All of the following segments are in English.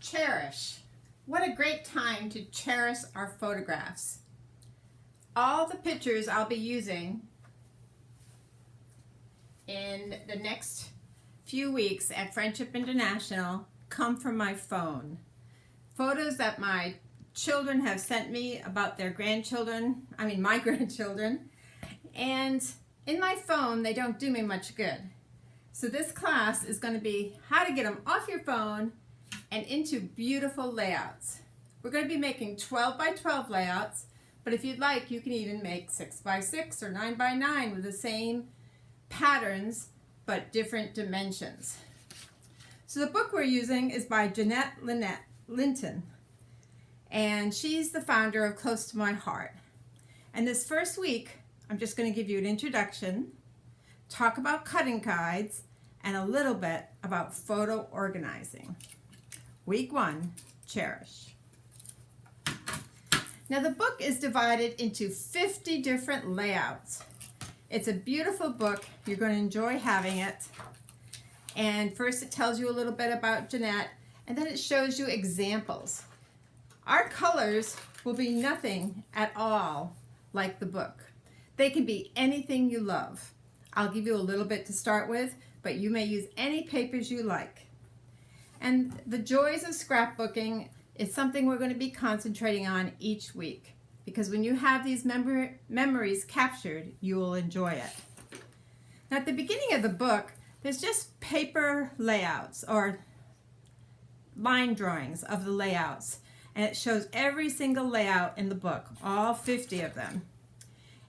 Cherish. What a great time to cherish our photographs. All the pictures I'll be using in the next few weeks at Friendship International come from my phone. Photos that my children have sent me about their my grandchildren, and in my phone they don't do me much good. So this class is going to be how to get them off your phone and into beautiful layouts. We're going to be making 12 by 12 layouts, but if you'd like, you can even make 6 by 6 or 9 by 9 with the same patterns but different dimensions. So the book we're using is by Jeanette Lyndon, and she's the founder of Close to My Heart. And this first week, I'm just going to give you an introduction, talk about cutting guides, and a little bit about photo organizing. Week 1, Cherish. Now the book is divided into 50 different layouts. It's a beautiful book. You're going to enjoy having it. And first it tells you a little bit about Jeanette, and then it shows you examples. Our colors will be nothing at all like the book. They can be anything you love. I'll give you a little bit to start with, but you may use any papers you like. And the joys of scrapbooking is something we're going to be concentrating on each week, because when you have these memories captured, you will enjoy it. Now at the beginning of the book, there's just paper layouts or line drawings of the layouts, and it shows every single layout in the book, all 50 of them.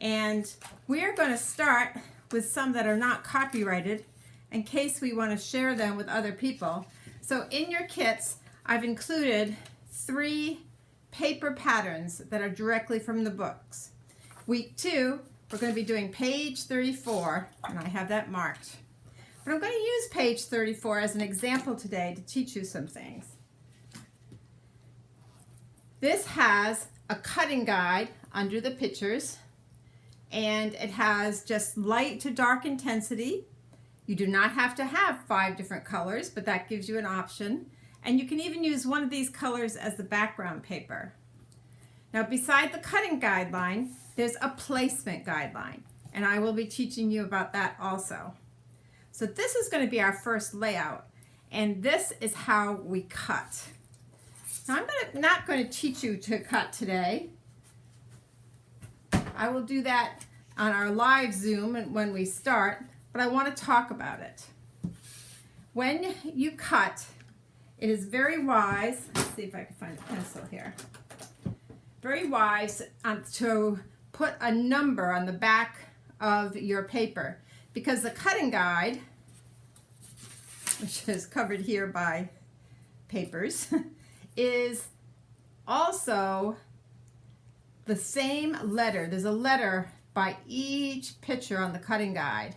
And we're going to start with some that are not copyrighted in case we want to share them with other people. So in your kits, I've included 3 paper patterns that are directly from the books. Week 2, we're going to be doing page 34, and I have that marked. But I'm going to use page 34 as an example today to teach you some things. This has a cutting guide under the pictures, and it has just light to dark intensity. You do not have to have 5 different colors, but that gives you an option. And you can even use one of these colors as the background paper. Now beside the cutting guideline, there's a placement guideline, and I will be teaching you about that also. So this is going to be our first layout, and this is how we cut. Now I'm not going to teach you to cut today. I will do that on our live Zoom when we start, but I want to talk about it. When you cut, it is very wise, let's see if I can find a pencil here, very wise to put a number on the back of your paper, because the cutting guide, which is covered here by papers, is also the same letter. There's a letter by each picture on the cutting guide,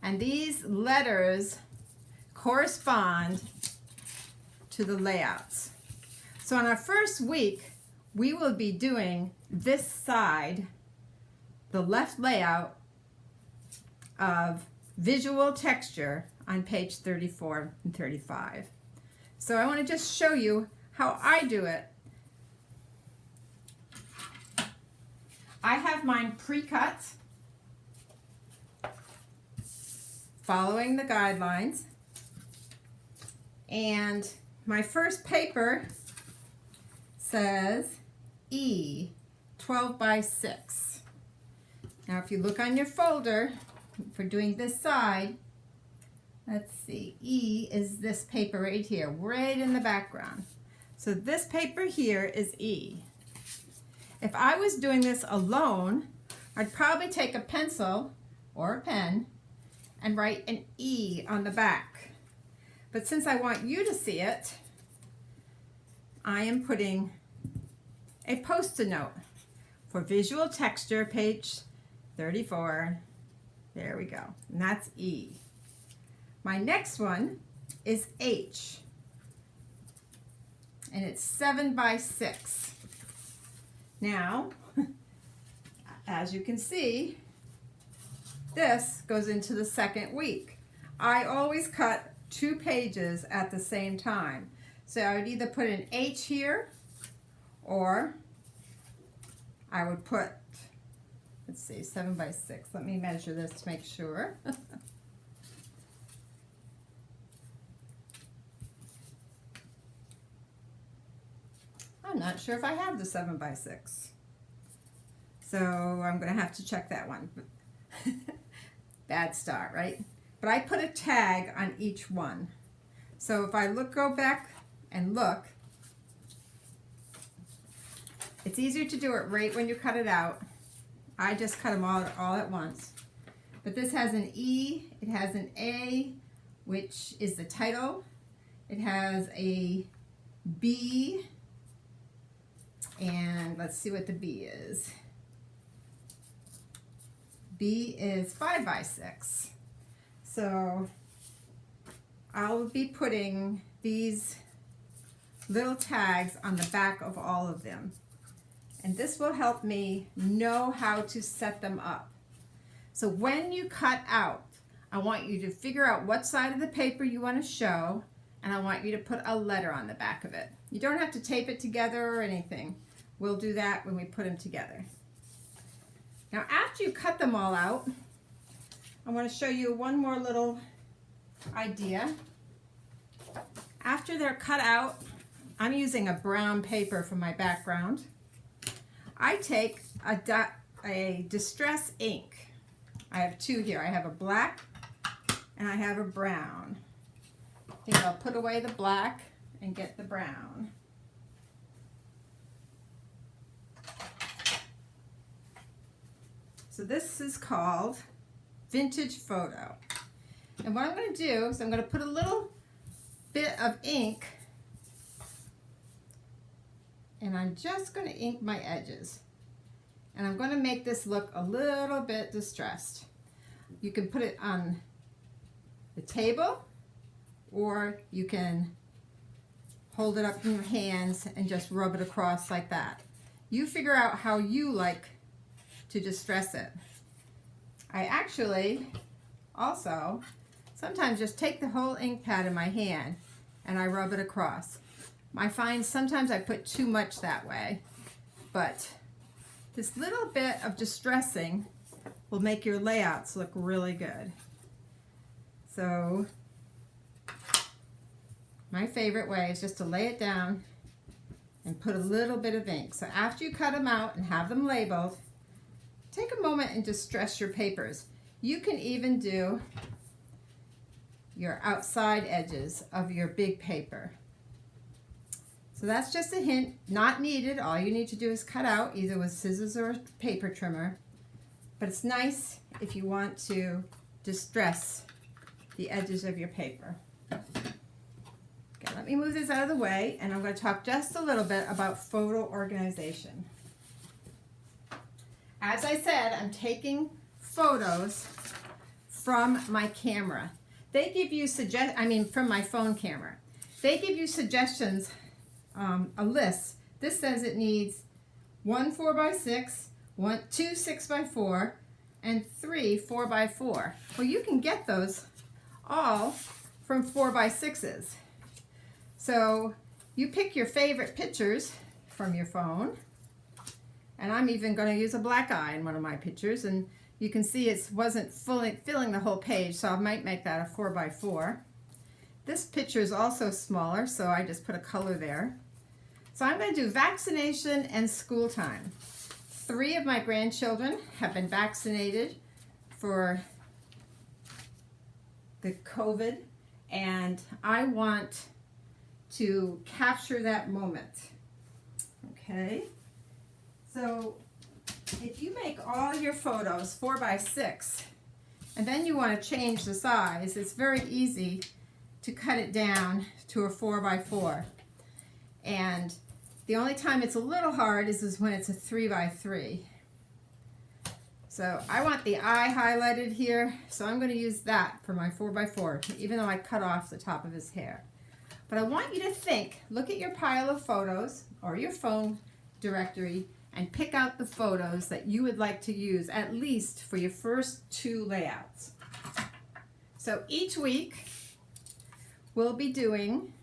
and these letters correspond to the layouts. So on our first week, we will be doing this side, the left layout of visual texture on page 34 and 35. So I want to just show you how I do it. I have mine pre-cut, following the guidelines, and my first paper says E, 12 by 6. Now if you look on your folder for doing this side, let's see, E is this paper right here, right in the background. So this paper here is E. If I was doing this alone, I'd probably take a pencil or a pen and write an E on the back. But since I want you to see it, I am putting a Post-it note for visual texture, page 34. There we go, and that's E. My next one is H, and it's 7 by 6. Now, as you can see, this goes into the second week. I always cut 2 pages at the same time. So I would either put an H here, or I would put, let's see, 7 by 6. Let me measure this to make sure. I'm not sure if I have the 7 by 6. So I'm going to have to check that one. Bad start, right? But I put a tag on each one. So if I go back and look, it's easier to do it right when you cut it out. I just cut them all at once. But this has an E, it has an A, which is the title. It has a B, and let's see what the B is. B is 5 by 6. So I'll be putting these little tags on the back of all of them. And this will help me know how to set them up. So when you cut out, I want you to figure out what side of the paper you want to show, and I want you to put a letter on the back of it. You don't have to tape it together or anything. We'll do that when we put them together. Now after you cut them all out, I want to show you one more little idea. After they're cut out, I'm using a brown paper for my background. I take a distress ink. I have two here. I have a black and I have a brown. I think I'll put away the black and get the brown. So this is called Vintage Photo. And what I'm going to do is I'm going to put a little bit of ink, and I'm just going to ink my edges. And I'm going to make this look a little bit distressed. You can put it on the table, or you can hold it up in your hands and just rub it across like that. You figure out how you like to distress it. I actually also sometimes just take the whole ink pad in my hand and I rub it across. I find sometimes I put too much that way, but this little bit of distressing will make your layouts look really good. So my favorite way is just to lay it down and put a little bit of ink. So after you cut them out and have them labeled, take a moment and distress your papers. You can even do your outside edges of your big paper. So that's just a hint, not needed. All you need to do is cut out either with scissors or a paper trimmer. But it's nice if you want to distress the edges of your paper. Okay, let me move this out of the way, and I'm going to talk just a little bit about photo organization. As I said, I'm taking photos from my camera. They give you from my phone camera. They give you suggestions, a list. This says it needs 1 4x6, 2 6x4, and 3 4x4. Well, you can get those all from 4x6s. So you pick your favorite pictures from your phone. And I'm even going to use a black eye in one of my pictures, and you can see it wasn't filling the whole page, so I might make that a 4x4. This picture is also smaller, so I just put a color there. So I'm going to do vaccination and school time. 3 of my grandchildren have been vaccinated for the COVID, and I want to capture that moment. Okay? So if you make all your photos 4x6 and then you want to change the size, it's very easy to cut it down to a 4x4. And the only time it's a little hard is when it's a 3x3. So I want the eye highlighted here, so I'm going to use that for my 4x4, even though I cut off the top of his hair. But I want you to think, look at your pile of photos or your phone directory, and pick out the photos that you would like to use at least for your first 2 layouts. So each week we'll be doing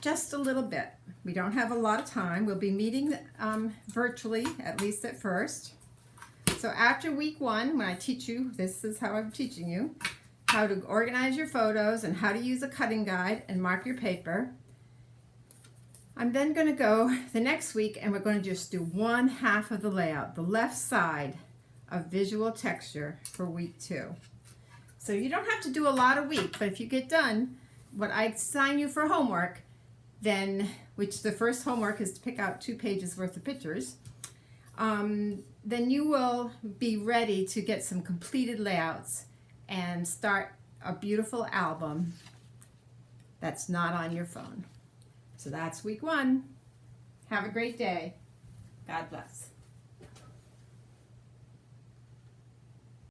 just a little bit. We don't have a lot of time. We'll be meeting virtually, at least at first. So after week 1, when I teach you, this is how I'm teaching you, how to organize your photos and how to use a cutting guide and mark your paper. I'm then going to go the next week and we're going to just do one half of the layout, the left side of visual texture for week 2. So you don't have to do a lot a week, but if you get done what I assign you for homework, then, which the first homework is to pick out 2 pages worth of pictures, then you will be ready to get some completed layouts and start a beautiful album that's not on your phone. So that's week 1. Have a great day. God bless.